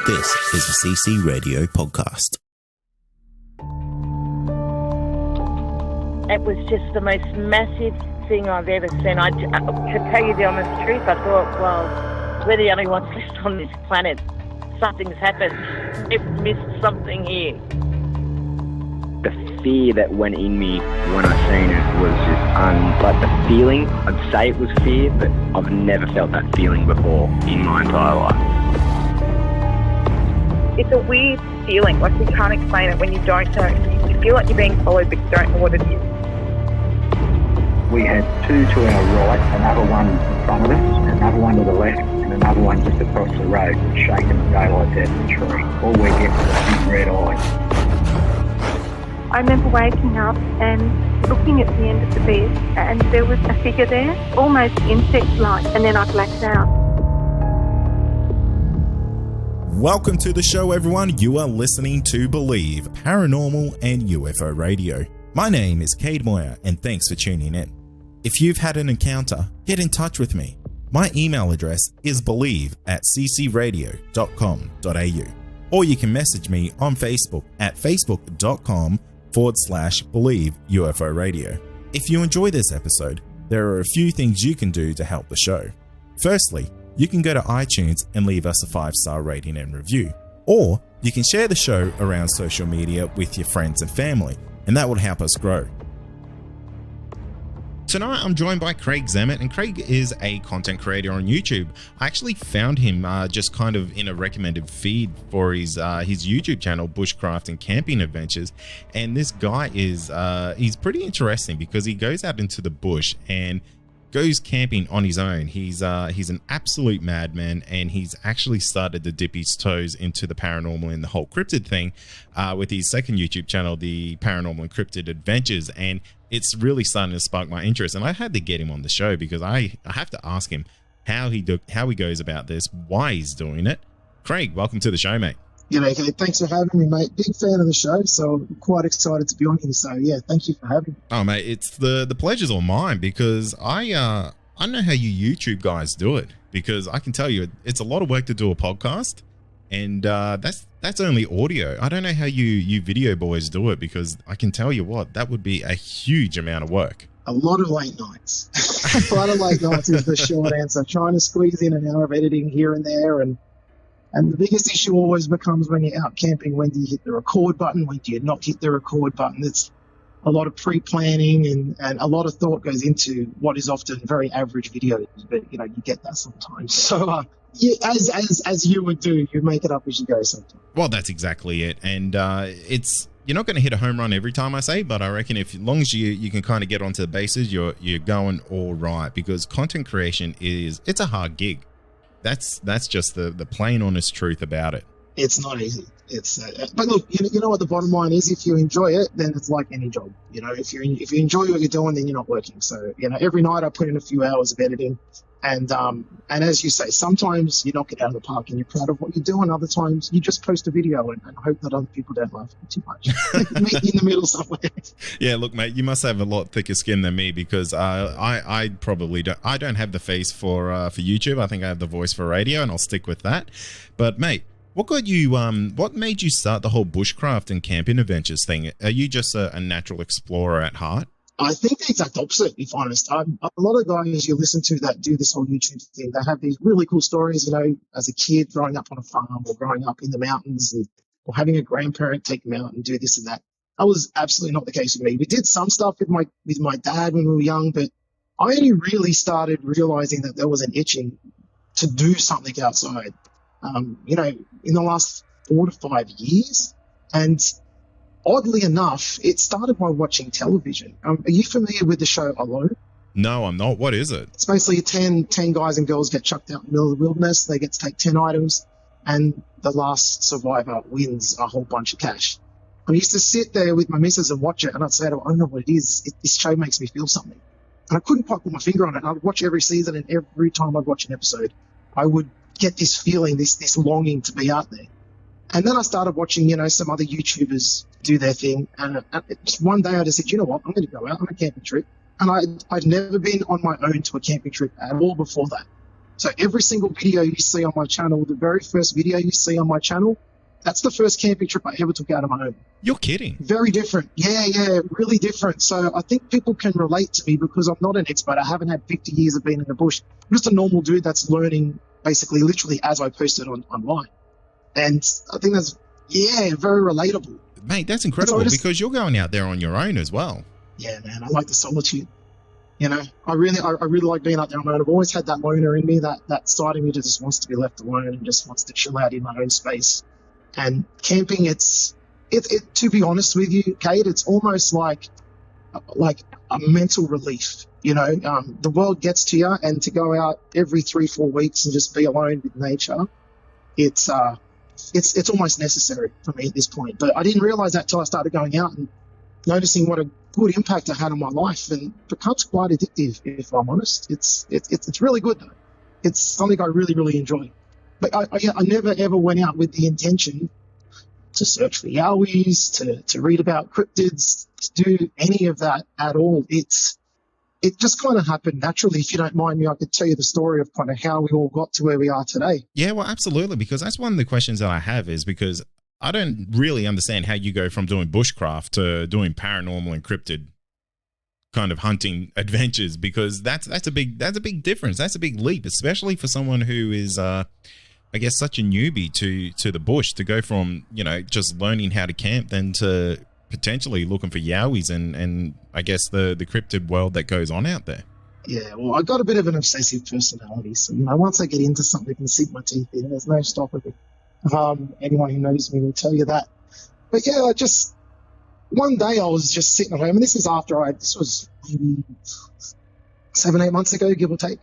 This is a CC Radio podcast. It was just the most massive thing I've ever seen. To tell you the honest truth, I thought, well, we're the only ones left on this planet. Something's happened. We've missed something here. The fear that went in me when I seen it was just like the feeling. I'd say it was fear, but I've never felt that feeling before in my entire life. It's a weird feeling, like you can't explain it when you don't know. You feel like you're being followed, but you don't know what it is. We had two to our right, another one in front of us, another one to the left, and another one just across the road, shaking the daylight out of the tree. All we get was a big red eye. I remember waking up and looking at the end of the bed, and there was a figure there, almost insect-like, and then I blacked out. Welcome to the show, everyone. You are listening to Believe Paranormal and UFO Radio. My name is Cade Moyer, and thanks for tuning in. If you've had an encounter, get in touch with me. My email address is believe@ccradio.com.au, or you can message me on Facebook at facebook.com/Believe UFO Radio. If you enjoy this episode, there are a few things you can do to help the show. Firstly, you can go to iTunes and leave us a 5-star rating and review, or you can share the show around social media with your friends and family, and that will help us grow. Tonight I'm joined by Craig Zammit, and Craig is a content creator on YouTube. I actually found him just kind of in a recommended feed for his YouTube channel, Bushcraft and Camping Adventures, and this guy is he's pretty interesting because he goes out into the bush and goes camping on his own. He's an absolute madman, and he's actually started to dip his toes into the paranormal and the whole cryptid thing with his second YouTube channel, the Paranormal and Cryptid Adventures, and it's really starting to spark my interest. And I had to get him on the show because I have to ask him how he goes about this, why he's doing it. Craig, welcome to the show, mate. G'day, Kate. Thanks for having me, mate. Big fan of the show, so I'm quite excited to be on here. So, yeah, thank you for having me. Oh, mate, it's the pleasure's all mine because I know how you YouTube guys do it, because I can tell you it's a lot of work to do a podcast, and that's only audio. I don't know how you video boys do it, because I can tell you what, that would be a huge amount of work. A lot of late nights. A lot of late nights is the short answer. Trying to squeeze in an hour of editing here and there, and the biggest issue always becomes when you're out camping, when do you hit the record button, when do you not hit the record button? It's a lot of pre-planning and a lot of thought goes into what is often very average videos, but, you get that sometimes. So, yeah, as you would do, you make it up as you go sometimes. Well, that's exactly it. And you're not going to hit a home run every time, I say, but I reckon as long as you can kind of get onto the bases, you're going all right, because content creation it's a hard gig. That's just the plain honest truth about it. It's not easy. But look, you know what the bottom line is. If you enjoy it, then it's like any job. If you enjoy what you're doing, then you're not working. So every night I put in a few hours of editing, and as you say, sometimes you knock it out of the park and you're proud of what you do, and other times you just post a video and hope that other people don't laugh too much. Meet in the middle somewhere. Yeah, look, mate, you must have a lot thicker skin than me, because I probably don't. I don't have the face for YouTube. I think I have the voice for radio, and I'll stick with that. But mate, what got you? What made you start the whole bushcraft and camping adventures thing? Are you just a natural explorer at heart? I think the exact opposite, if honest. A lot of guys you listen to that do this whole YouTube thing, they have these really cool stories, as a kid growing up on a farm or growing up in the mountains, or having a grandparent take them out and do this and that. That was absolutely not the case with me. We did some stuff with my dad when we were young, but I only really started realizing that there was an itching to do something outside, in the last 4 to 5 years. And oddly enough, it started by watching television. Are you familiar with the show Alone? No, I'm not. What is it? It's basically 10 guys and girls get chucked out in the middle of the wilderness. They get to take 10 items, and the last survivor wins a whole bunch of cash. I used to sit there with my missus and watch it, and I'd say, I don't know what it is. This show makes me feel something. And I couldn't quite put my finger on it. I'd watch every season, and every time I'd watch an episode, I would get this feeling, this longing to be out there. And then I started watching, some other YouTubers do their thing. And just one day I just said, you know what, I'm going to go out on a camping trip. And I'd never been on my own to a camping trip at all before that. So every single video you see on my channel, the very first video you see on my channel, that's the first camping trip I ever took out on my own. You're kidding. Very different. Yeah, really different. So I think people can relate to me because I'm not an expert. I haven't had 50 years of being in the bush. I'm just a normal dude that's learning basically literally as I post it online. And I think that's, very relatable. Mate, that's incredible because you're going out there on your own as well. Yeah, man, I like the solitude. You know, I really like being out there on my own. I've always had that loner in me, that side of me that just wants to be left alone and just wants to chill out in my own space. And camping, it to be honest with you, Kate, it's almost like a mental relief. You know, the world gets to you, and to go out every 3-4 weeks and just be alone with nature, it's almost necessary for me at this point. But I didn't realize that till I started going out and noticing what a good impact it had on my life, and it becomes quite addictive, if I'm honest. It's really good though. It's something I really, really enjoy. But I never ever went out with the intention to search for yowies, to read about cryptids, to do any of that at all. It just kind of happened naturally. If you don't mind me, I could tell you the story of kind of how we all got to where we are today. Yeah, well, absolutely, because that's one of the questions that I have, is because I don't really understand how you go from doing bushcraft to doing paranormal and cryptid kind of hunting adventures, because that's a big difference. That's a big leap, especially for someone who is I guess such a newbie to the bush, to go from, you know, just learning how to camp then to potentially looking for yowies and I guess the cryptid world that goes on out there. Yeah, well, I got a bit of an obsessive personality, so, you know, once I get into something, I can sink my teeth in. There's no stopping it. Anyone who knows me will tell you that. But yeah, one day I was just sitting at home, and this was maybe 7-8 months ago, give or take.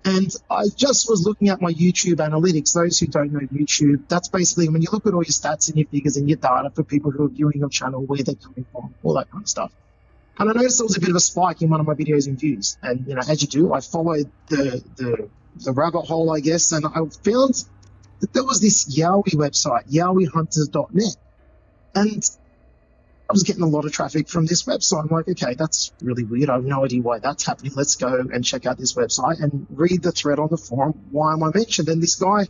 And I just was looking at my YouTube analytics. Those who don't know YouTube, that's basically when you look at all your stats and your figures and your data for people who are viewing your channel, where they're coming from, all that kind of stuff. And I noticed there was a bit of a spike in one of my videos in views. And, you know, as you do, I followed the rabbit hole, I guess, and I found that there was this Yowie website, YOWIEHunters.net. And I was getting a lot of traffic from this website. I'm like, okay, that's really weird. I have no idea why that's happening. Let's go and check out this website and read the thread on the forum. Why am I mentioned? And this guy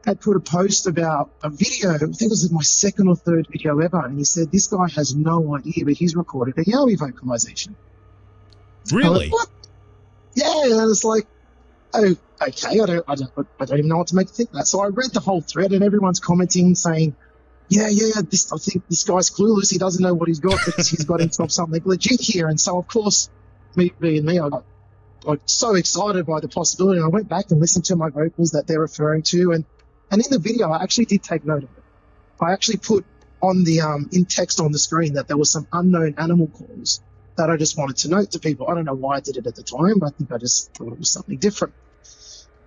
had put a post about a video. I think it was my second or third video ever. And he said, this guy has no idea, but he's recorded a Yowie vocalization. Really? Like, what? Yeah. And it's like, oh, okay. I don't even know what to make of that. So I read the whole thread, and everyone's commenting saying, I think this guy's clueless. He doesn't know what he's got, but he's got himself something legit here. And so, of course, me being me, I got like so excited by the possibility. And I went back and listened to my vocals that they're referring to. And in the video, I actually did take note of it. I actually put on the in text on the screen that there was some unknown animal calls that I just wanted to note to people. I don't know why I did it at the time. I think I just thought it was something different.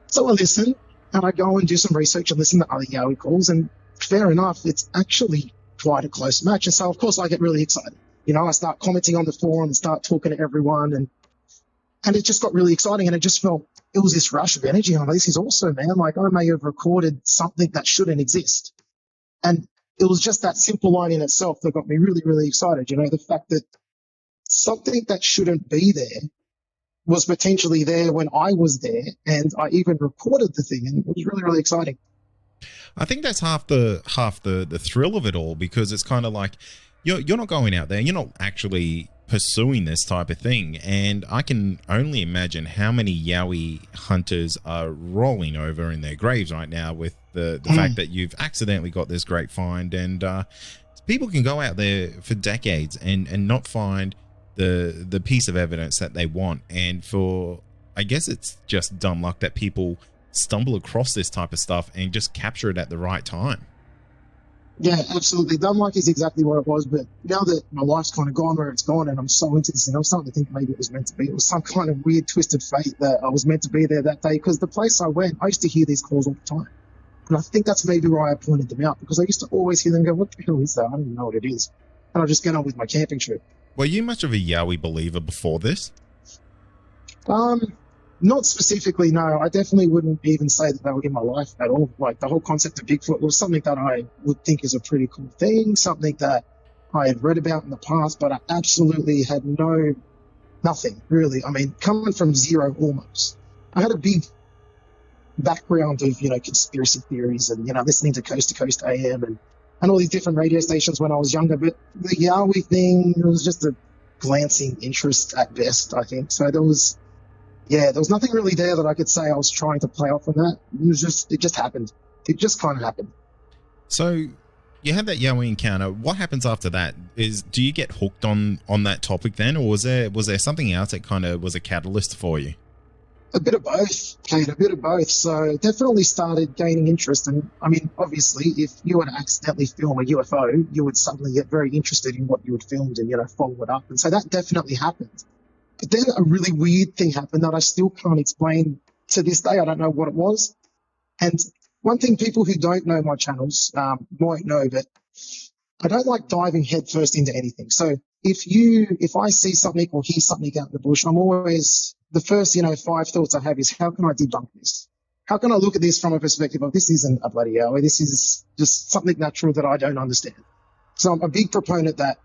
So I listen, and I go and do some research and listen to other Yowie calls, and fair enough, it's actually quite a close match. And so, of course, I get really excited. You know, I start commenting on the forum and start talking to everyone, and it just got really exciting, and it just felt, it was this rush of energy. I'm like, this is awesome, man. Like, I may have recorded something that shouldn't exist. And it was just that simple line in itself that got me really, really excited. You know, the fact that something that shouldn't be there was potentially there when I was there, and I even recorded the thing, and it was really, really exciting. I think that's half the thrill of it all, because it's kind of like you're not going out there, you're not actually pursuing this type of thing, and I can only imagine how many Yowie hunters are rolling over in their graves right now with the fact that you've accidentally got this great find. And people can go out there for decades and not find the piece of evidence that they want, and I guess it's just dumb luck that people stumble across this type of stuff and just capture it at the right time. Yeah, absolutely. Dumb luck is exactly what it was. But now that my life's kind of gone where it's gone, and I'm so into this, and I'm starting to think maybe it was meant to be. It was some kind of weird, twisted fate that I was meant to be there that day, because the place I went, I used to hear these calls all the time. And I think that's maybe why I pointed them out, because I used to always hear them go, what the hell is that? I don't even know what it is. And I just get on with my camping trip. Were you much of a Yowie believer before this? Not specifically, no. I definitely wouldn't even say that they were in my life at all. Like, the whole concept of Bigfoot was something that I would think is a pretty cool thing, something that I had read about in the past, but I absolutely had nothing, really. I mean, coming from zero almost. I had a big background of, conspiracy theories and, listening to Coast AM and all these different radio stations when I was younger. But the Yowie thing, it was just a glancing interest at best, I think. So there was nothing really there that I could say I was trying to play off on that. It just happened. It just kind of happened. So you had that Yowie encounter. What happens after that? Do you get hooked on that topic then, or was there something else that kind of was a catalyst for you? A bit of both, Kate, a bit of both. So definitely started gaining interest. And I mean, obviously, if you were to accidentally film a UFO, you would suddenly get very interested in what you had filmed and, follow it up. And so that definitely happened. But then a really weird thing happened that I still can't explain to this day. I don't know what it was. And one thing people who don't know my channels might know, that I don't like diving headfirst into anything. So if I see something or hear something out in the bush, I'm always, the first, 5 thoughts I have is, how can I debunk this? How can I look at this from a perspective of, this isn't a bloody Yowie, this is just something natural that I don't understand. So I'm a big proponent that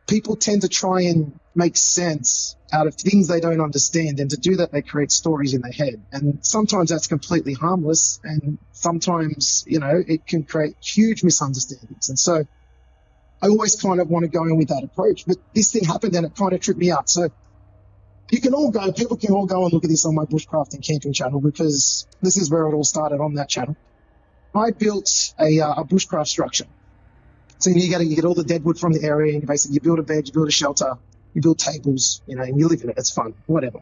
people tend to try and make sense out of things they don't understand, and to do that, they create stories in their head. And sometimes that's completely harmless, and sometimes, it can create huge misunderstandings. And so I always kind of want to go in with that approach. But this thing happened and it kind of tripped me out. So people can all go and look at this on my Bushcraft and Camping channel, because this is where it all started on that channel. I built a bushcraft structure. So you get all the dead wood from the area, and basically you build a bed, you build a shelter, you build tables, and you live in it. It's fun, whatever.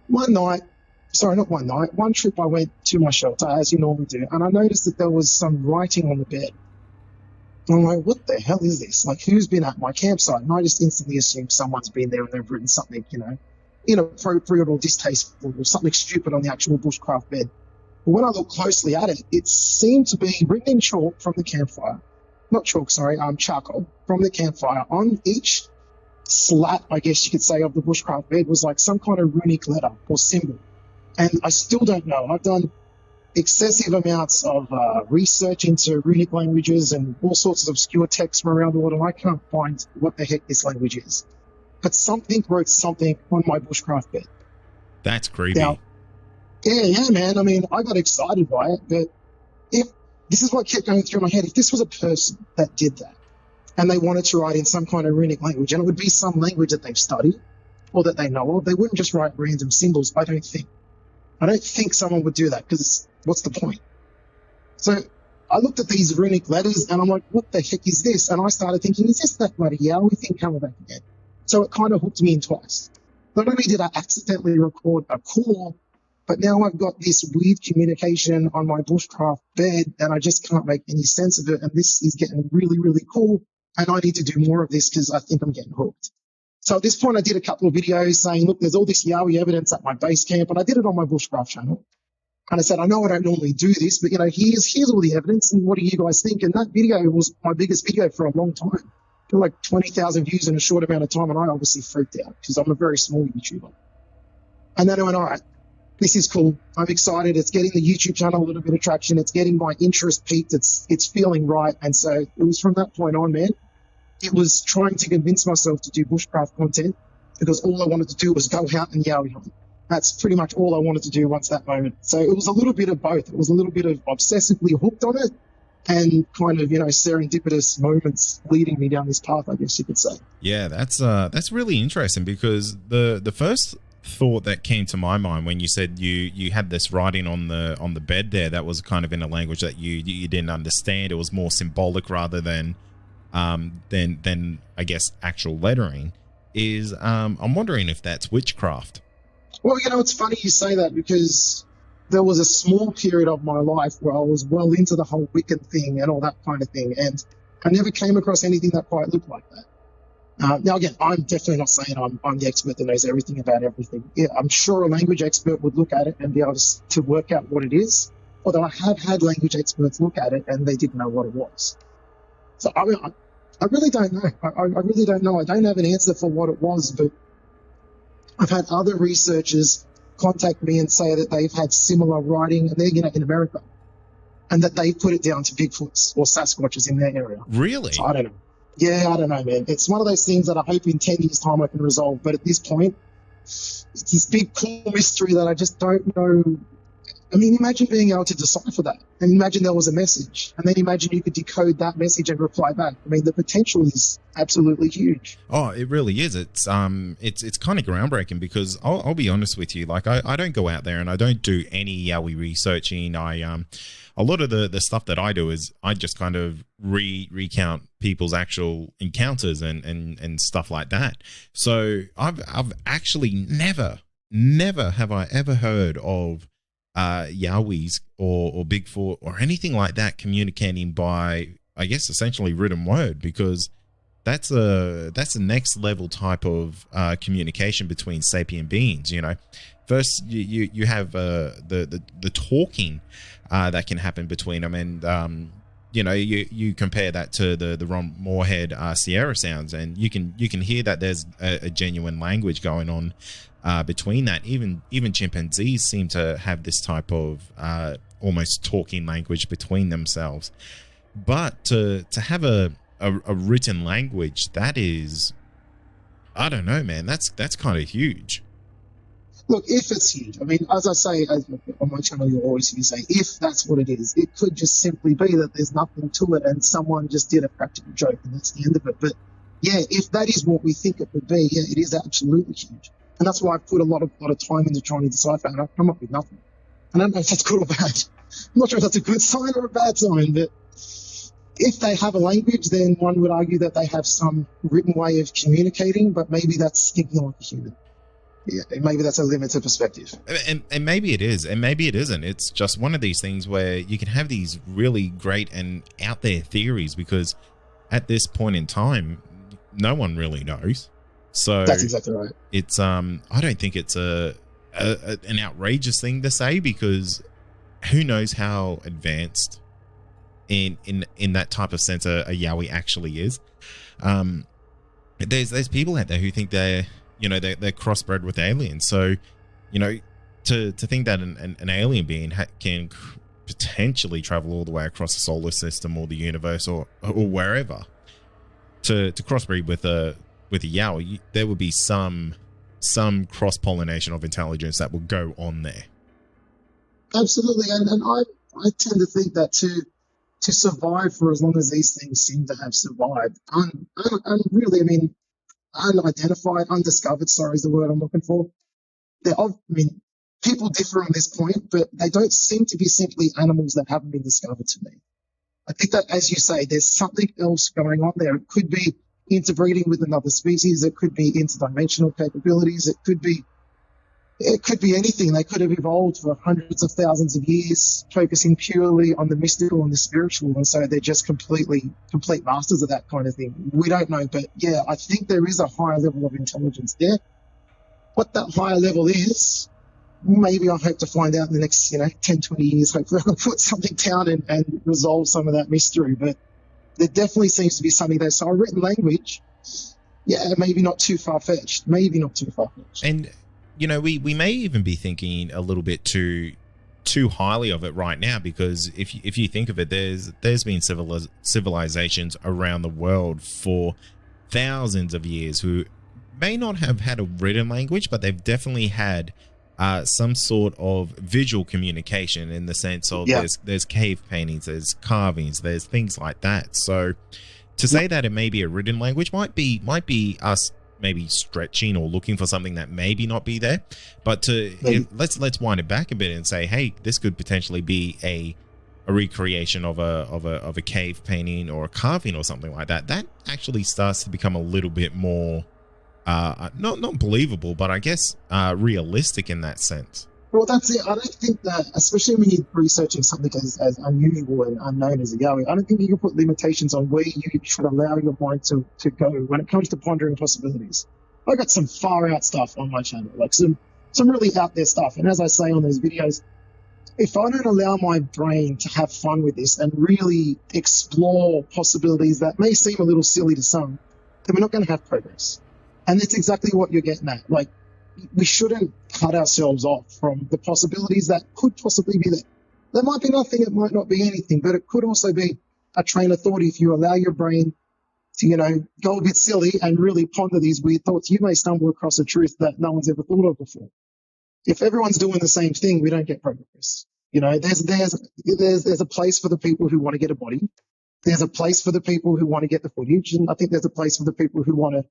One trip I went to my shelter, as you normally do, and I noticed that there was some writing on the bed. And I'm like, what the hell is this? Like, who's been at my campsite? And I just instantly assumed someone's been there and they've written something, inappropriate or distasteful or something stupid on the actual bushcraft bed. But when I looked closely at it, it seemed to be written in chalk from the campfire. Not chalk, sorry, charcoal from the campfire. On each slat, I guess you could say, of the bushcraft bed was like some kind of runic letter or symbol. And I still don't know. I've done excessive amounts of research into runic languages and all sorts of obscure texts from around the world, and I can't find what the heck this language is. But something wrote something on my bushcraft bed. That's creepy. Now, yeah, man. I mean, I got excited by it, but if this is what kept going through my head, if this was a person that did that and they wanted to write in some kind of runic language, and it would be some language that they've studied or that they know of, they wouldn't just write random symbols, I don't think. I don't think someone would do that, because what's the point? So I looked at these runic letters and I'm like, what the heck is this? And I started thinking, is this that bloody Yowie thing coming back again? So it kind of hooked me in twice. Not only did I accidentally record a call, but now I've got this weird communication on my bushcraft bed and I just can't make any sense of it. And this is getting really, really cool. And I need to do more of this because I think I'm getting hooked. So at this point, I did a couple of videos saying, look, there's all this Yowie evidence at my base camp, and I did it on my Bushcraft channel. And I said, I know I don't normally do this, but, here's all the evidence, and what do you guys think? And that video was my biggest video for a long time. There were like 20,000 views in a short amount of time, and I obviously freaked out because I'm a very small YouTuber. And then I went, all right, this is cool. I'm excited. It's getting the YouTube channel a little bit of traction. It's getting my interest peaked. It's feeling right. And so it was from that point on, man. It was trying to convince myself to do bushcraft content, because all I wanted to do was go out and Yowie hunt. That's pretty much all I wanted to do once that moment. So it was a little bit of both. It was a little bit of obsessively hooked on it and kind of, serendipitous moments leading me down this path, I guess you could say. Yeah, that's really interesting, because the first thought that came to my mind when you said you had this writing on the bed there that was kind of in a language that you didn't understand. It was more symbolic rather than I guess actual lettering. Is I'm wondering if that's witchcraft. Well, it's funny you say that, because there was a small period of my life where I was well into the whole Wiccan thing and all that kind of thing, and I never came across anything that quite looked like that. Now, again, I'm definitely not saying I'm the expert that knows everything about everything. Yeah, I'm sure a language expert would look at it and be able to work out what it is, although I have had language experts look at it and they didn't know what it was. So, I mean, I really don't know. I really don't know. I don't have an answer for what it was, but I've had other researchers contact me and say that they've had similar writing, and they're in America, and that they put it down to Bigfoots or Sasquatches in their area. Really? So I don't know. Yeah, I don't know, man. It's one of those things that I hope in 10 years' time I can resolve, but at this point, it's this big cool mystery that I just don't know I mean, imagine being able to decipher that, and imagine there was a message, and then imagine you could decode that message and reply back. I mean, the potential is absolutely huge. Oh, it really is. It's kind of groundbreaking, because I'll be honest with you. Like, I don't go out there and I don't do any Yowie researching. A lot of the stuff that I do is I just kind of recount people's actual encounters and stuff like that. So I've actually never have I ever heard of Yowies or Bigfoot or anything like that communicating by, I guess, essentially written word, because that's a next level type of communication between sapient beings. You know, first you have the talking that can happen between them, and you know, you compare that to the Ron Moorhead Sierra sounds, and you can hear that there's a genuine language going on between that. Even chimpanzees seem to have this type of almost talking language between themselves. But to have a written language, that is, I don't know, man, that's kind of huge. Look, if it's huge, I mean, as I say, on my channel, you'll always hear me say, if that's what it is, it could just simply be that there's nothing to it and someone just did a practical joke and that's the end of it. But yeah, if that is what we think it would be, yeah, it is absolutely huge. And that's why I've put a lot of time into trying to decipher, and I've come up with nothing. I don't know if that's good or bad. I'm not sure if that's a good sign or a bad sign, but if they have a language, then one would argue that they have some written way of communicating, but maybe that's thinking like a human. Yeah, maybe that's a limited perspective. And maybe it is, and maybe it isn't. It's just one of these things where you can have these really great and out there theories, because at this point in time, no one really knows. So that's exactly right. It's I don't think it's an outrageous thing to say, because who knows how advanced in that type of sense a Yowie actually is. There's people out there who think they're crossbred with aliens. So, you know, to think that an alien being can potentially travel all the way across the solar system or the universe or wherever to crossbreed with a Yowie, there would be some cross-pollination of intelligence that will go on there. Absolutely, and I tend to think that to survive for as long as these things seem to have survived, really, I mean, unidentified, undiscovered, sorry is the word I'm looking for. People differ on this point, but they don't seem to be simply animals that haven't been discovered to me. I think that, as you say, there's something else going on there. It could be interbreeding with another species. It could be interdimensional capabilities. It could be anything. They could have evolved for hundreds of thousands of years, focusing purely on the mystical and the spiritual, and so they're just complete masters of that kind of thing. We don't know, but yeah, I think there is a higher level of intelligence there. What that higher level is, maybe I hope to find out in the next 10, 20 years. Hopefully I can put something down and resolve some of that mystery, but there definitely seems to be something there. So a written language, yeah, maybe not too far-fetched. And you know, we may even be thinking a little bit too highly of it right now, because if you think of it, there's been civilizations around the world for thousands of years who may not have had a written language, but they've definitely had some sort of visual communication, in the sense of there's cave paintings, there's carvings, there's things like that. So to say that it may be a written language might be us maybe stretching or looking for something that maybe not be there. But let's wind it back a bit and say, hey, this could potentially be a recreation of a cave painting or a carving or something like that. That actually starts to become a little bit more not believable, but I guess realistic in that sense. Well, that's it. I don't think that, especially when you're researching something as unusual and unknown as a Yowie, I don't think you can put limitations on where you should allow your mind to go when it comes to pondering possibilities. I got some far out stuff on my channel, like some really out there stuff. And as I say on those videos, if I don't allow my brain to have fun with this and really explore possibilities that may seem a little silly to some, then we're not going to have progress. And that's exactly what you're getting at. Like, we shouldn't cut ourselves off from the possibilities that could possibly be there. There might be nothing, it might not be anything, but it could also be a train of thought. If you allow your brain to, go a bit silly and really ponder these weird thoughts, you may stumble across a truth that no one's ever thought of before. If everyone's doing the same thing, we don't get progress. You know, there's a place for the people who want to get a body. There's a place for the people who want to get the footage, and I think there's a place for the people who want to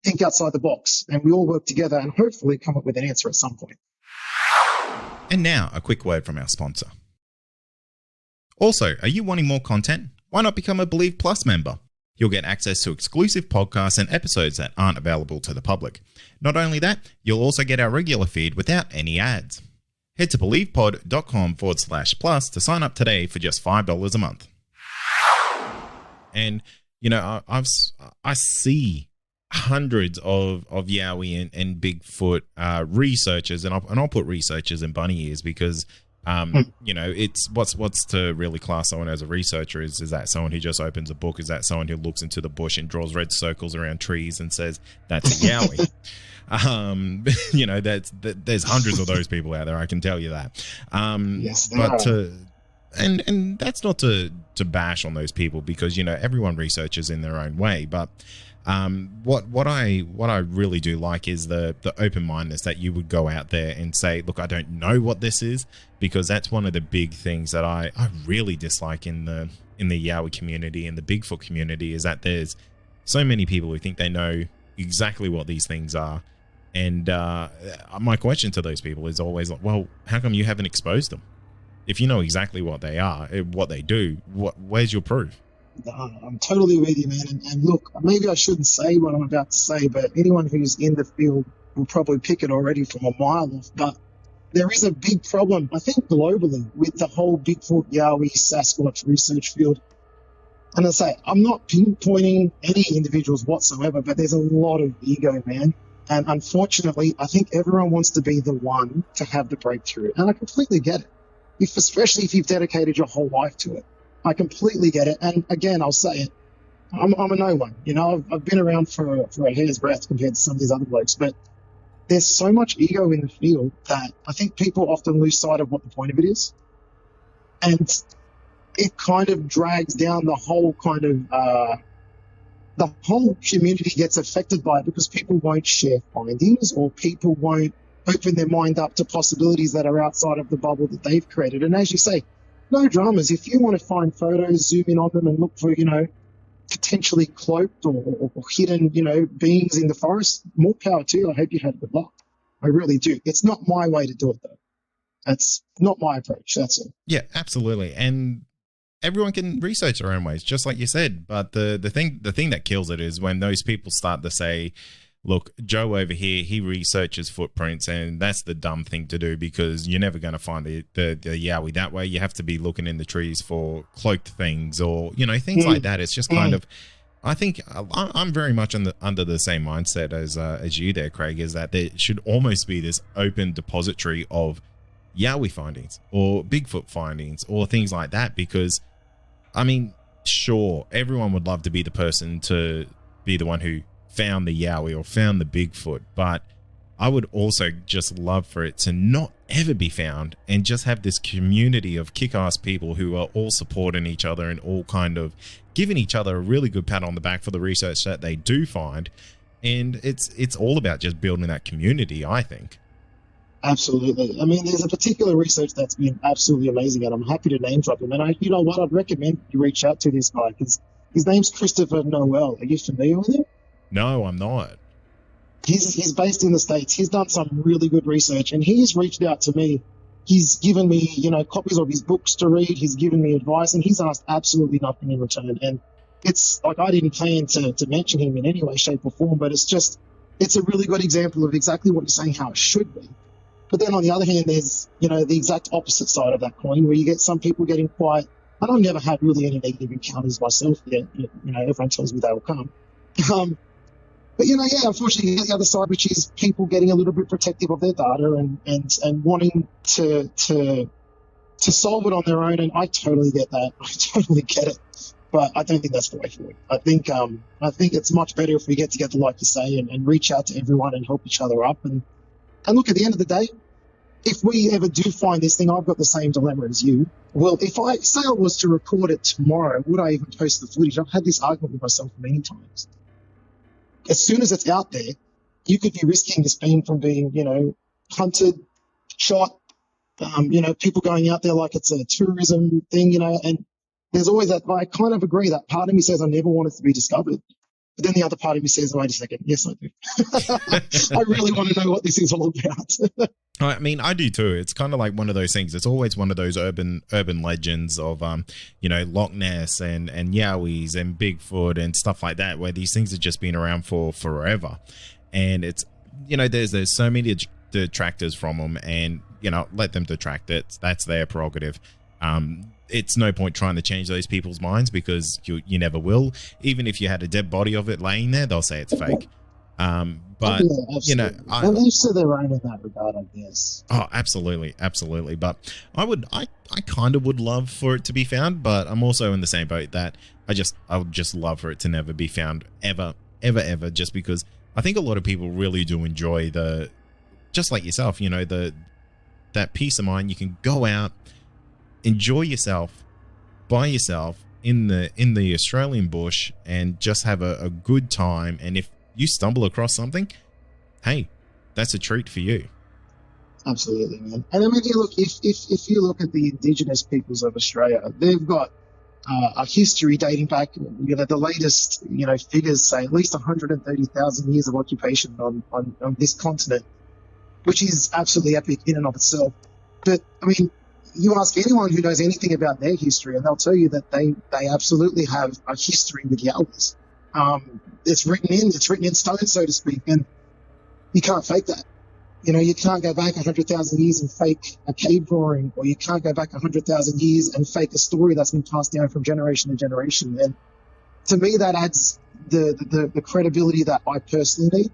think outside the box. And we all work together and hopefully come up with an answer at some point. And now, a quick word from our sponsor. Also, are you wanting more content? Why not become a Believe Plus member? You'll get access to exclusive podcasts and episodes that aren't available to the public. Not only that, you'll also get our regular feed without any ads. Head to believepod.com/plus to sign up today for just $5 a month. And, you know, I see hundreds of Yowie and Bigfoot researchers, and I'll put researchers in bunny ears because you know, it's what's to really class someone as a researcher is that someone who just opens a book? Is that someone who looks into the bush and draws red circles around trees and says that's a Yowie? You know, there's hundreds of those people out there, I can tell you that. Yes, but and that's not to bash on those people, because, you know, everyone researches in their own way, but what I really do like is the open-mindedness that you would go out there and say, look, I don't know what this is, because that's one of the big things that I really dislike in the Yowie community and the Bigfoot community, is that there's so many people who think they know exactly what these things are. And my question to those people is always like, well, how come you haven't exposed them? If you know exactly what they are, what they do, where's your proof? I'm totally with you, man. And look, maybe I shouldn't say what I'm about to say, but anyone who's in the field will probably pick it already from a mile off. But there is a big problem, I think, globally with the whole Bigfoot, Yowie, Sasquatch research field. And I say, I'm not pinpointing any individuals whatsoever, but there's a lot of ego, man. And unfortunately, I think everyone wants to be the one to have the breakthrough. And I completely get it, especially if you've dedicated your whole life to it. I completely get it. And again, I'll say it, I'm a no one. You know, I've been around for a hair's breadth compared to some of these other blokes, but there's so much ego in the field that I think people often lose sight of what the point of it is. And it kind of drags down the whole kind of, the whole community gets affected by it, because people won't share findings, or people won't open their mind up to possibilities that are outside of the bubble that they've created. And as you say, no dramas. If you want to find photos, zoom in on them and look for, you know, potentially cloaked or hidden, you know, beings in the forest, more power to you. I hope you had good luck. I really do. It's not my way to do it, though. That's not my approach. That's it. Yeah, absolutely. And everyone can research their own ways, just like you said. But the thing that kills it is when those people start to say, look, Joe over here, he researches footprints, and that's the dumb thing to do, because you're never going to find the Yowie that way. You have to be looking in the trees for cloaked things, or, you know, things like that. It's just kind of, I think I'm very much under the same mindset as you there, Craig, is that there should almost be this open depository of Yowie findings or Bigfoot findings or things like that, because, I mean, sure, everyone would love to be the person to be the one who found the Yowie or found the Bigfoot, but I would also just love for it to not ever be found, and just have this community of kick-ass people who are all supporting each other and all kind of giving each other a really good pat on the back for the research that they do find. And it's all about just building that community, I think. Absolutely. I mean, there's a particular research that's been absolutely amazing, and I'm happy to name drop him. And you know what, I'd recommend you reach out to this guy, because his name's Christopher Noel. Are you familiar with him? No, I'm not. He's based in the States. He's done some really good research, and he's reached out to me. He's given me, you know, copies of his books to read. He's given me advice, and he's asked absolutely nothing in return. And it's like, I didn't plan to mention him in any way, shape, or form, but it's a really good example of exactly what you're saying, how it should be. But then on the other hand, there's, you know, the exact opposite side of that coin, where you get some people getting quite, and I've never had really any negative encounters myself yet. You know, everyone tells me they will come. But, you know, yeah, unfortunately, you get the other side, which is people getting a little bit protective of their data and wanting to solve it on their own. And I totally get that. I totally get it. But I don't think that's the way forward. I think it's much better if we get together, like you say, and reach out to everyone and help each other up. And look, at the end of the day, if we ever do find this thing, I've got the same dilemma as you. Well, if I say I was to record it tomorrow, would I even post the footage? I've had this argument with myself many times. As soon as it's out there, you could be risking this being from being, you know, hunted, shot, People going out there like it's a tourism thing, and there's always that. I kind of agree. That part of me says I never want it to be discovered. But then the other part of me says, wait a second, yes, I do. I really want to know what this is all about. I mean, I do too. It's kind of like one of those things. It's always one of those urban legends of, Loch Ness and Yowies and Bigfoot and stuff like that, where these things have just been around for forever. And it's, there's so many detractors from them, and, let them detract it. That's their prerogative. It's no point trying to change those people's minds, because you never will. Even if you had a dead body of it laying there, they'll say it's fake. But yeah, and each to their own in that regard, I guess. Oh, absolutely. But I kind of would love for it to be found, but I'm also in the same boat that I would just love for it to never be found ever, just because I think a lot of people really do enjoy just like yourself, that peace of mind. You can go out, enjoy yourself by yourself in the Australian bush and just have a good time. And if you stumble across something, hey, that's a treat for you. Absolutely, man. And I mean, if you look at the Indigenous peoples of Australia, they've got a history dating back. The latest figures say at least 130,000 years of occupation on this continent, which is absolutely epic in and of itself. But I mean, you ask anyone who knows anything about their history, and they'll tell you that they absolutely have a history with Yowies. It's written in stone, so to speak, and you can't fake that. You can't go back 100,000 years and fake a cave drawing, or you can't go back 100,000 years and fake a story that's been passed down from generation to generation. And to me, that adds the credibility that I personally need.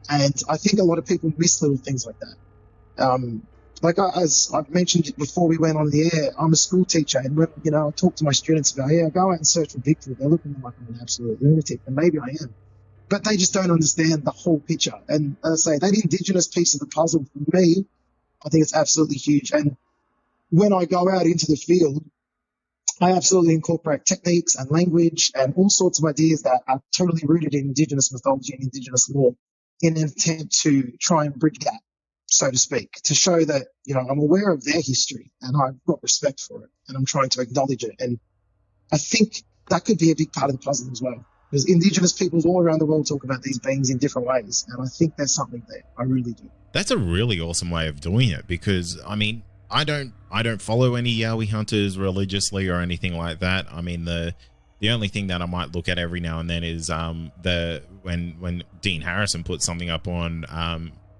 And I think a lot of people miss little things like that. As I've mentioned before we went on the air, I'm a school teacher, and when, I talk to my students about, I go out and search for Bigfoot, they're looking like I'm an absolute lunatic, and maybe I am. But they just don't understand the whole picture. And as I say, that Indigenous piece of the puzzle, for me, I think it's absolutely huge. And when I go out into the field, I absolutely incorporate techniques and language and all sorts of ideas that are totally rooted in Indigenous mythology and Indigenous lore in an attempt to try and bridge that, so to speak, to show that, I'm aware of their history and I've got respect for it and I'm trying to acknowledge it. And I think that could be a big part of the puzzle as well, because Indigenous peoples all around the world talk about these beings in different ways. And I think there's something there. I really do. That's a really awesome way of doing it, because, I mean, I don't follow any Yowie hunters religiously or anything like that. I mean, the only thing that I might look at every now and then is when Dean Harrison puts something up on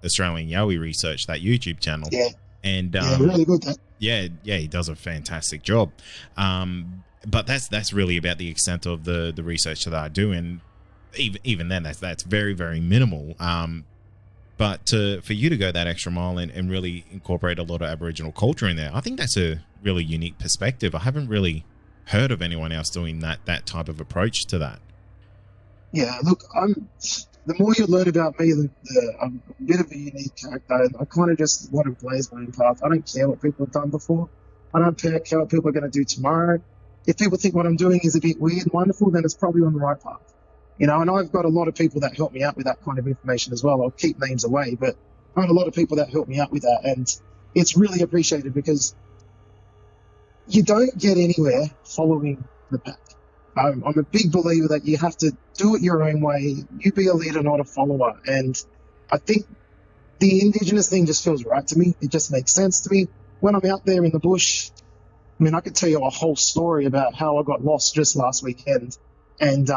Australian Yowie Research, that YouTube channel. Yeah. And really good. Yeah, he does a fantastic job. But that's really about the extent of the research that I do, and even then, that's very, very minimal. But for you to go that extra mile and really incorporate a lot of Aboriginal culture in there, I think that's a really unique perspective. I haven't really heard of anyone else doing that type of approach to that. Yeah, look, the more you learn about me, I'm a bit of a unique character. I kind of just want to blaze my own path. I don't care what people have done before. I don't care what people are going to do tomorrow. If people think what I'm doing is a bit weird and wonderful, then it's probably on the right path. And I've got a lot of people that help me out with that kind of information as well. I'll keep names away, but I have a lot of people that help me out with that. And it's really appreciated, because you don't get anywhere following the pack. I'm a big believer that you have to do it your own way. You be a leader, not a follower. And I think the Indigenous thing just feels right to me. It just makes sense to me. When I'm out there in the bush, I mean, I could tell you a whole story about how I got lost just last weekend. And,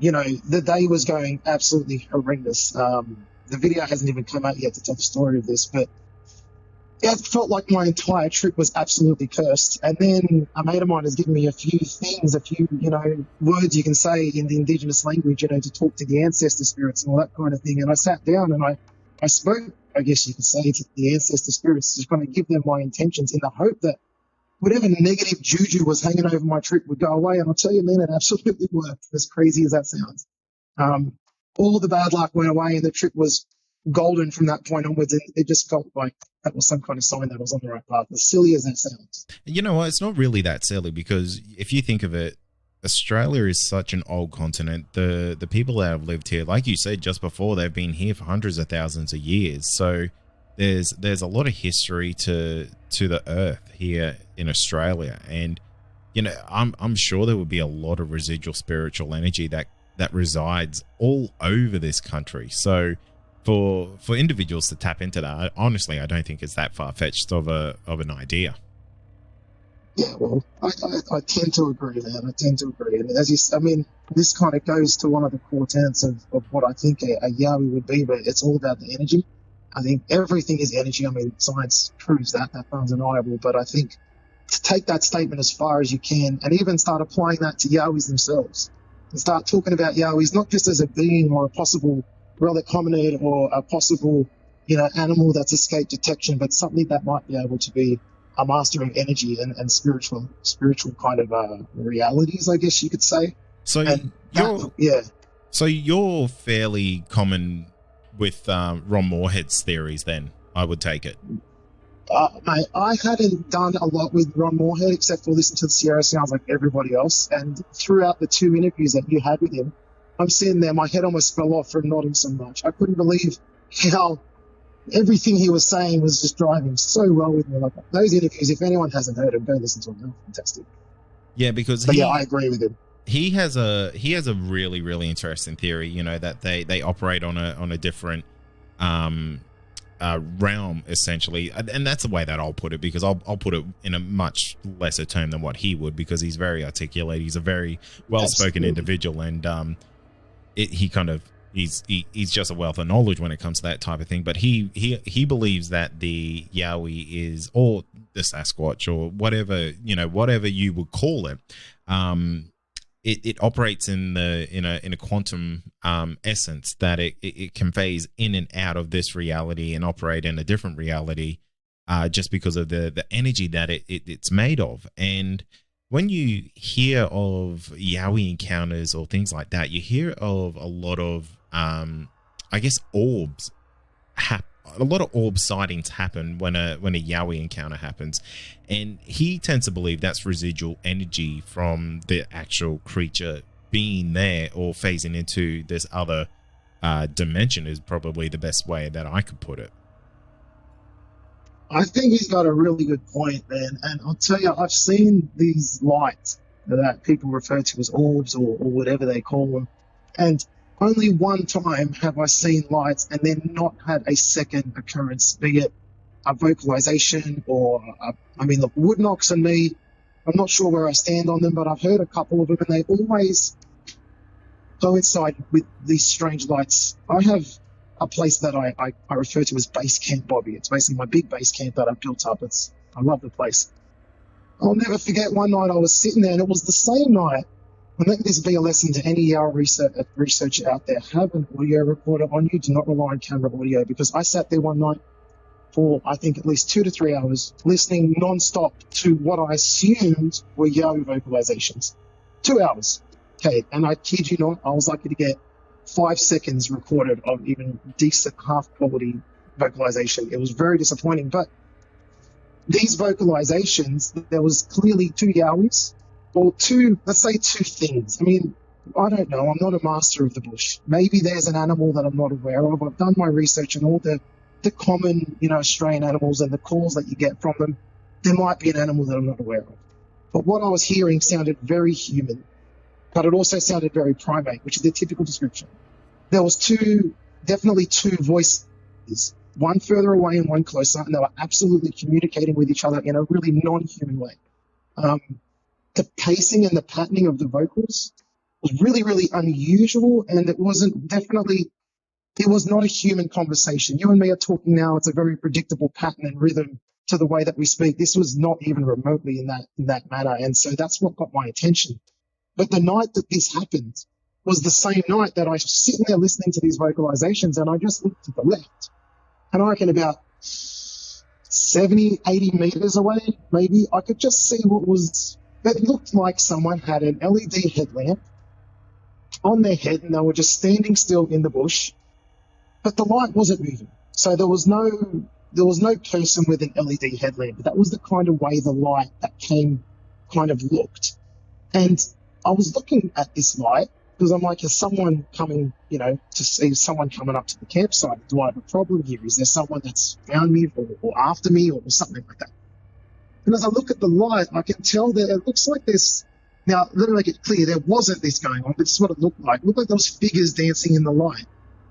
the day was going absolutely horrendous. The video hasn't even come out yet to tell the story of this, but it felt like my entire trip was absolutely cursed. And then a mate of mine has given me a few words you can say in the Indigenous language, to talk to the ancestor spirits and all that kind of thing. And I sat down and I spoke, I guess you could say, to the ancestor spirits, just kind of give them my intentions in the hope that whatever negative juju was hanging over my trip would go away. And I'll tell you, man, it absolutely worked, as crazy as that sounds. All the bad luck went away and the trip was golden from that point onwards, and it just felt like that was some kind of sign that I was on the right path, as silly as that sounds. You know what? It's not really that silly, because if you think of it, Australia is such an old continent. The people that have lived here, like you said just before, they've been here for hundreds of thousands of years. So there's a lot of history to the earth here in Australia, and I'm sure there would be a lot of residual spiritual energy that resides all over this country. So for individuals to tap into that, honestly, I don't think it's that far-fetched of an idea. Yeah, well, I tend to agree, man. I tend to agree. And this kind of goes to one of the core tenets of what I think a Yowie would be, but it's all about the energy. I think everything is energy. I mean, science proves that's undeniable, but I think to take that statement as far as you can and even start applying that to Yowies themselves and start talking about Yowies not just as a being or a possible relic hominid or a possible, animal that's escaped detection, but something that might be able to be a master of energy and spiritual kind of realities, I guess you could say. So So you're fairly common with Ron Moorhead's theories, then, I would take it. Mate, I hadn't done a lot with Ron Moorhead except for listen to the Sierra Sounds like everybody else. And throughout the 2 interviews that you had with him, I'm sitting there, my head almost fell off from nodding so much. I couldn't believe how everything he was saying was just driving so well with me. Like those interviews, if anyone hasn't heard them, go listen to them. They're fantastic. Yeah, because I agree with him. He has a really, really interesting theory, that they operate on a different realm, essentially, and that's the way that I'll put it, because I'll put it in a much lesser term than what he would, because he's very articulate, he's a very well-spoken individual, and he's just a wealth of knowledge when it comes to that type of thing. But he believes that the Yowie is, or the Sasquatch, or whatever you would call it, it operates in a quantum essence, that it conveys in and out of this reality and operate in a different reality, just because of the energy that it's made of. And when you hear of Yowie encounters or things like that, you hear of a lot of I guess orbs a lot of orb sightings happen when a Yowie encounter happens, and he tends to believe that's residual energy from the actual creature being there or phasing into this other dimension, is probably the best way that I could put it. I think he's got a really good point, man. And I'll tell you, I've seen these lights that people refer to as orbs or whatever they call them, and only one time have I seen lights and then not had a second occurrence, be it a vocalization or, the wood knocks on me. I'm not sure where I stand on them, but I've heard a couple of them, and they always coincide with these strange lights. I have a place that I refer to as Base Camp Bobby. It's basically my big base camp that I've built up. I love the place. I'll never forget one night I was sitting there, and it was the same night. And let this be a lesson to any researcher out there. Have an audio recorder on you. Do not rely on camera audio, because I sat there one night for, I think, at least 2 to 3 hours listening non-stop to what I assumed were Yowie vocalizations. 2 hours. Okay, and I kid you not, I was lucky to get 5 seconds recorded of even decent half-quality vocalization. It was very disappointing, but these vocalizations, there was clearly 2 Yowies, or let's say two things. I mean, I don't know. I'm not a master of the bush. Maybe there's an animal that I'm not aware of. I've done my research on all the common, Australian animals and the calls that you get from them. There might be an animal that I'm not aware of. But what I was hearing sounded very human, but it also sounded very primate, which is the typical description. There was definitely two voices, one further away and one closer, and they were absolutely communicating with each other in a really non-human way. The pacing and the patterning of the vocals was really, really unusual, and it was not a human conversation. You and me are talking now. It's a very predictable pattern and rhythm to the way that we speak. This was not even remotely in that manner, and so that's what got my attention. But the night that this happened was the same night that I was sitting there listening to these vocalizations, and I just looked to the left, and I reckon about 70, 80 meters away, maybe, I could just see it looked like someone had an LED headlamp on their head, and they were just standing still in the bush, but the light wasn't moving. So there was no person with an LED headlamp. That was the kind of way the light that came kind of looked. And I was looking at this light, Because I'm like, is someone coming, to see someone coming up to the campsite? Do I have a problem here? Is there someone that's found me or after me or something like that? And as I look at the light, I can tell that it looks like there's, now let me make it clear, there wasn't this going on, but this is what it looked like. It looked like there was figures dancing in the light.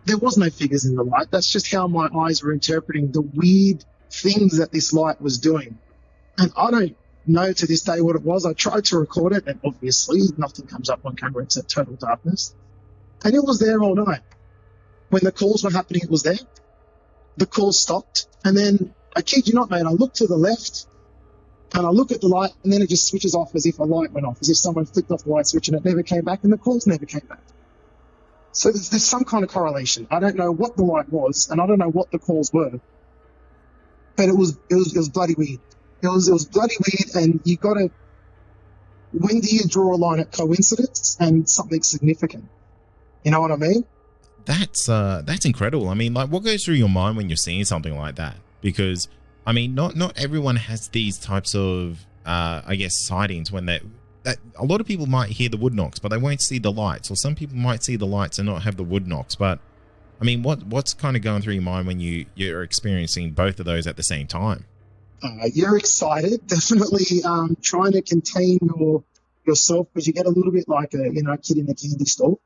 There was no figures in the light. That's just how my eyes were interpreting the weird things that this light was doing. And I don't know to this day what it was. I tried to record it, and obviously nothing comes up on camera except total darkness. And it was there all night. When the calls were happening, it was there. The calls stopped. And then, I kid you not, mate, I look to the left, and I look at the light, and then it just switches off as if a light went off, as if someone flicked off the light switch and it never came back, and the calls never came back. So there's some kind of correlation. I don't know what the light was, and I don't know what the calls were, but it was bloody weird. It was bloody weird, and you got to, when do you draw a line at coincidence and something significant? You know what I mean? That's incredible. I mean, like, what goes through your mind when you're seeing something like that? Because, I mean, not everyone has these types of, I guess, sightings when that a lot of people might hear the wood knocks, but they won't see the lights, or some people might see the lights and not have the wood knocks. But, I mean, what's kind of going through your mind when you're experiencing both of those at the same time? You're excited, definitely trying to contain yourself, because you get a little bit like a kid in a candy store.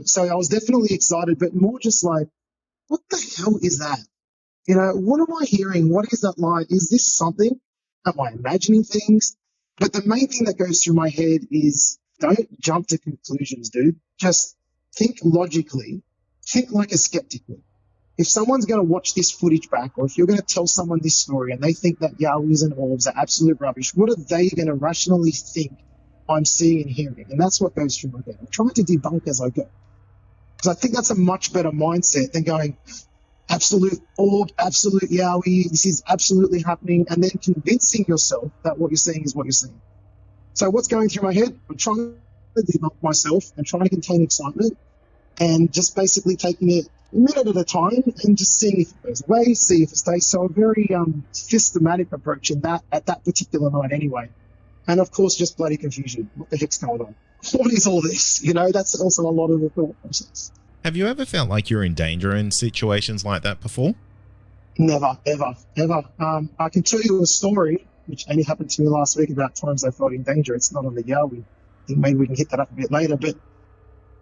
So I was definitely excited, but more just like, what the hell is that? What am I hearing? What is that light? Is this something? Am I imagining things? But the main thing that goes through my head is, don't jump to conclusions, dude. Just think logically. Think like a skeptic would. If someone's going to watch this footage back, or if you're going to tell someone this story and they think that Yowies and orbs are absolute rubbish, what are they going to rationally think I'm seeing and hearing? And that's what goes through my head. I'm trying to debunk as I go. Because I think that's a much better mindset than going, absolute orb, absolute Yowie, this is absolutely happening, and then convincing yourself that what you're seeing is what you're seeing. So what's going through my head? I'm trying to debunk myself and trying to contain excitement, and just basically taking it a minute at a time and just seeing if it goes away, see if it stays. So a very systematic approach in that at that particular night anyway. And of course, just bloody confusion. What the heck's going on? What is all this? That's also a lot of the thought process. Have you ever felt like you're in danger in situations like that before? Never, ever, ever. I can tell you a story, which only happened to me last week, about times I felt in danger. It's not on the Yowie. I think maybe we can hit that up a bit later,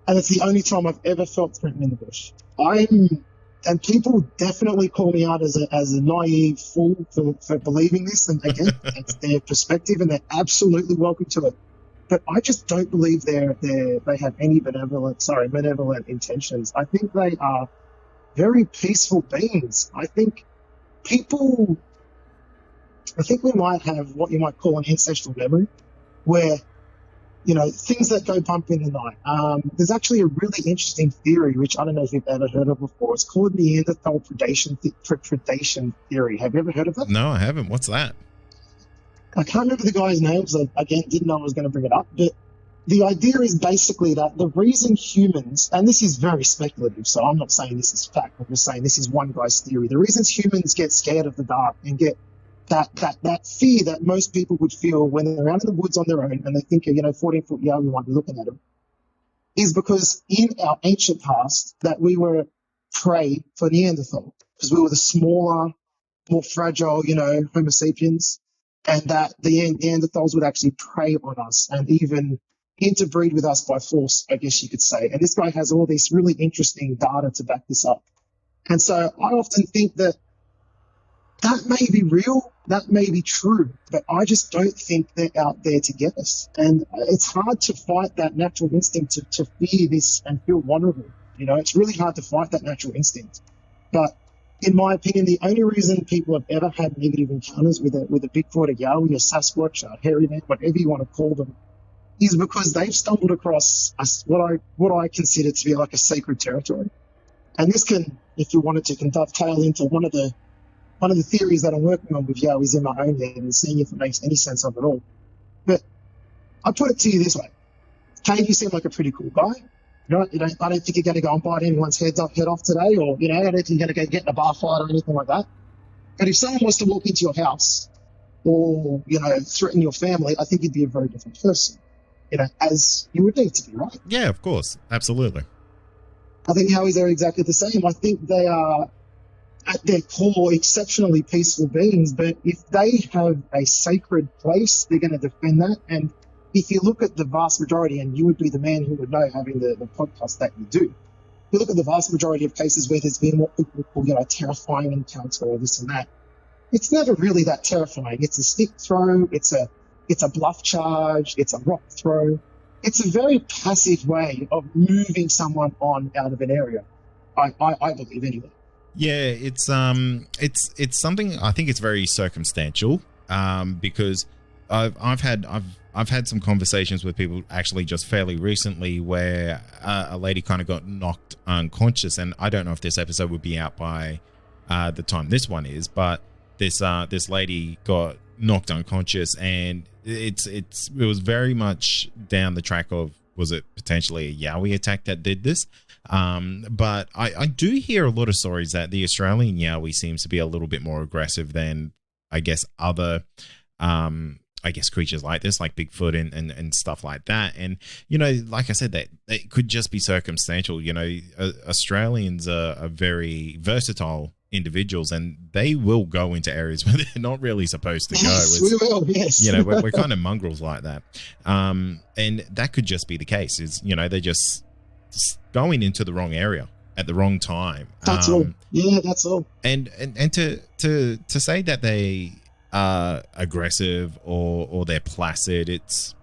and it's the only time I've ever felt threatened in the bush. And people definitely call me out as a naive fool for believing this, and again, that's their perspective, and they're absolutely welcome to it. But I just don't believe they have any benevolent intentions. I think they are very peaceful beings. I think we might have what you might call an ancestral memory, where things that go bump in the night. There's actually a really interesting theory, which I don't know if you've ever heard of before. It's called Neanderthal predation theory. Have you ever heard of it? No, I haven't. What's that? I can't remember the guy's name, so again, didn't know I was going to bring it up, but the idea is basically that the reason humans, and this is very speculative, so I'm not saying this is fact, I'm just saying this is one guy's theory. The reasons humans get scared of the dark and get that fear that most people would feel when they're out in the woods on their own and they think, 14-foot Yowie might be looking at them, is because in our ancient past that we were prey for Neanderthal, because we were the smaller, more fragile, Homo sapiens, and that the Neanderthals would actually prey on us and even interbreed with us by force, I guess you could say. And this guy has all this really interesting data to back this up. And so I often think that may be real, that may be true, but I just don't think they're out there to get us. And it's hard to fight that natural instinct to fear this and feel vulnerable. It's really hard to fight that natural instinct. But in my opinion, the only reason people have ever had negative encounters with a Bigfoot, a Yowie, a Sasquatch, a hairy man, whatever you want to call them, is because they've stumbled across what I consider to be like a sacred territory. And this can, if you wanted to, can dovetail into one of the theories that I'm working on with Yowies in my own head and seeing if it makes any sense of it all. But I put it to you this way. Kane, you seem like a pretty cool guy. I don't think you're going to go and bite anyone's head off today, or, I don't think you're going to go get in a bar fight or anything like that. But if someone was to walk into your house or, threaten your family, I think you'd be a very different person. as you would need to be, right? Yeah, of course. Absolutely. I think Yowies are exactly the same. I think they are, at their core, exceptionally peaceful beings, but if they have a sacred place, they're going to defend that. And if you look at the vast majority, and you would be the man who would know, having the podcast that you do, you look at the vast majority of cases where there's been what people call, terrifying encounter or this and that, it's never really that terrifying. It's a stick throw, it's a bluff charge, it's a rock throw. It's a very passive way of moving someone on out of an area. I believe, anyway. Yeah, it's something. I think it's very circumstantial, because I've had some conversations with people actually just fairly recently where a lady kind of got knocked unconscious, and I don't know if this episode would be out by the time this one is, but this lady got knocked unconscious, and it was very much down the track of, was it potentially a Yowie attack that did this? But I do hear a lot of stories that the Australian Yowie seems to be a little bit more aggressive than, I guess, other creatures like this, like Bigfoot and stuff like that. And, like I said, that it could just be circumstantial. Australians are very versatile individuals, and they will go into areas where they're not really supposed to go. Yes, we will, yes. We're kind of mongrels like that. And that could just be the case, is, they're just going into the wrong area at the wrong time. That's all. Yeah, that's all. And to say that they are aggressive or they're placid, it's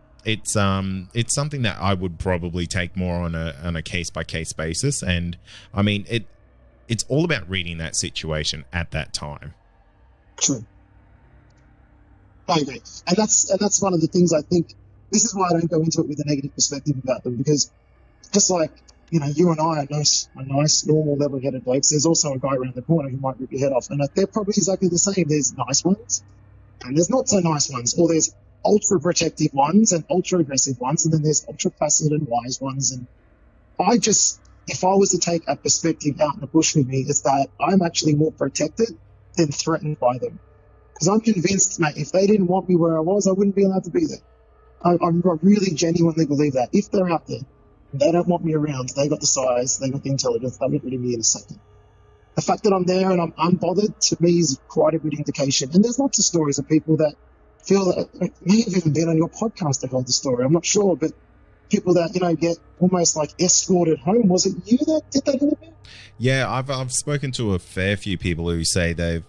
something that I would probably take more on a case by case basis. And I mean, it's all about reading that situation at that time. True. I agree. And that's one of the things I think, this is why I don't go into it with a negative perspective about them, because just like, you and I are nice, normal, level-headed blokes, there's also a guy around the corner who might rip your head off. And they're probably exactly the same. There's nice ones, and there's not so nice ones. Or there's ultra-protective ones and ultra-aggressive ones, and then there's ultra-placid and wise ones. And if I was to take a perspective out in the bush with me, it's that I'm actually more protected than threatened by them. Because I'm convinced, mate, if they didn't want me where I was, I wouldn't be allowed to be there. I really genuinely believe that. If they're out there, and they don't want me around, they got the size, they got the intelligence, they'll get rid of me in a second. The fact that I'm there and I'm unbothered, to me, is quite a good indication. And there's lots of stories of people that feel that, may have even been on your podcast that heard the story, I'm not sure, but people that, get almost like escorted home. Was it you that did that in the bed? Yeah, I've spoken to a fair few people who say they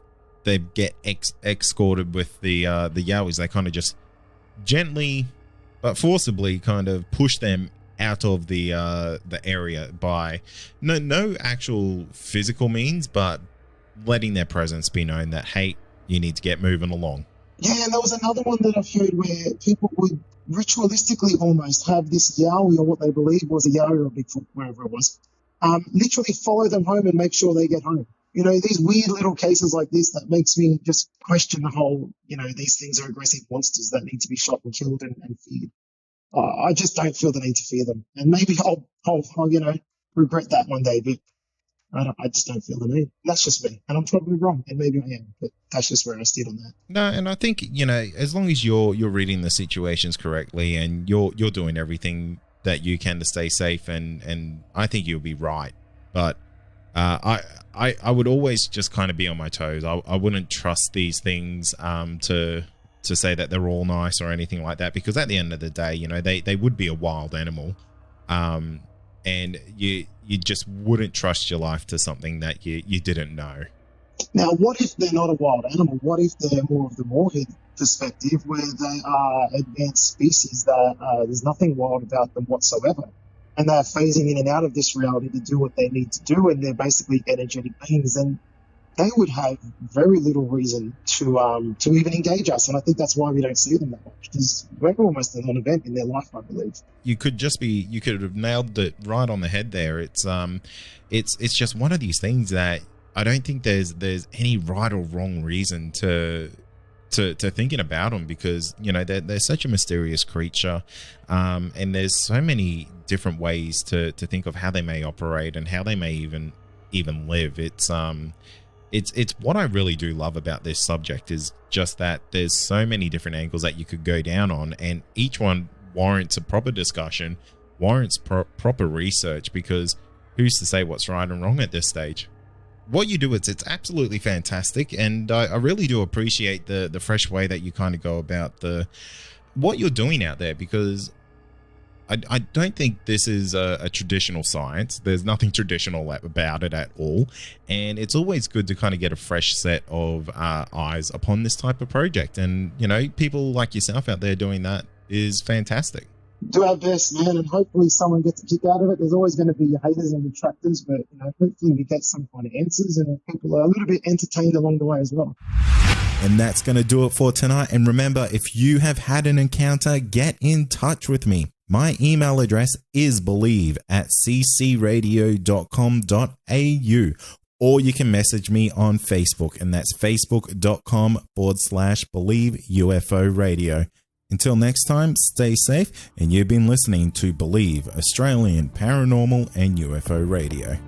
get escorted with the Yowies. They kind of just gently but forcibly kind of push them out of the area by no actual physical means, but letting their presence be known that, hey, you need to get moving along. Yeah, and there was another one that I've heard where people would ritualistically almost have this Yowie, or what they believe was a Yowie or a Bigfoot, wherever it was, literally follow them home and make sure they get home. These weird little cases like this that makes me just question the whole, these things are aggressive monsters that need to be shot and killed and feared. I just don't feel the need to fear them. And maybe I'll regret that one day, but I just don't feel the need. That's just me. And I'm probably wrong, and maybe I am, but that's just where I stood on that. No, and I think, as long as you're reading the situations correctly and you're doing everything that you can to stay safe, and I think you'll be right. But I would always just kind of be on my toes. I wouldn't trust these things to say that they're all nice or anything like that, because at the end of the day, they would be a wild animal. And you just wouldn't trust your life to something that you didn't know. Now, what if they're not a wild animal? What if they're more of the moorhead perspective, where they are advanced species that there's nothing wild about them whatsoever, and they're phasing in and out of this reality to do what they need to do, and they're basically energetic beings, and they would have very little reason to even engage us. And I think that's why we don't see them that much, because we're almost a non-event in their life, I believe. You could have nailed it right on the head there. It's just one of these things that I don't think there's any right or wrong reason to thinking about them, because they're such a mysterious creature, and there's so many different ways to think of how they may operate and how they may even live. It's what I really do love about this subject, is just that there's so many different angles that you could go down on, and each one warrants a proper discussion, warrants proper research, because who's to say what's right and wrong at this stage? What you do, it's absolutely fantastic, and I really do appreciate the fresh way that you kind of go about what you're doing out there, because I don't think this is a traditional science. There's nothing traditional about it at all, and it's always good to kind of get a fresh set of eyes upon this type of project. And you know, people like yourself out there doing that is fantastic. Do our best, man, and hopefully someone gets a kick out of it. There's always going to be haters and detractors, but you know, hopefully we get some kind of answers and people are a little bit entertained along the way as well. And that's going to do it for tonight. And remember, if you have had an encounter, get in touch with me. My email address is believe@ccradio.com.au, or you can message me on Facebook, and that's facebook.com/Believe UFO Radio. Until next time, stay safe, and you've been listening to Believe Australian Paranormal and UFO Radio.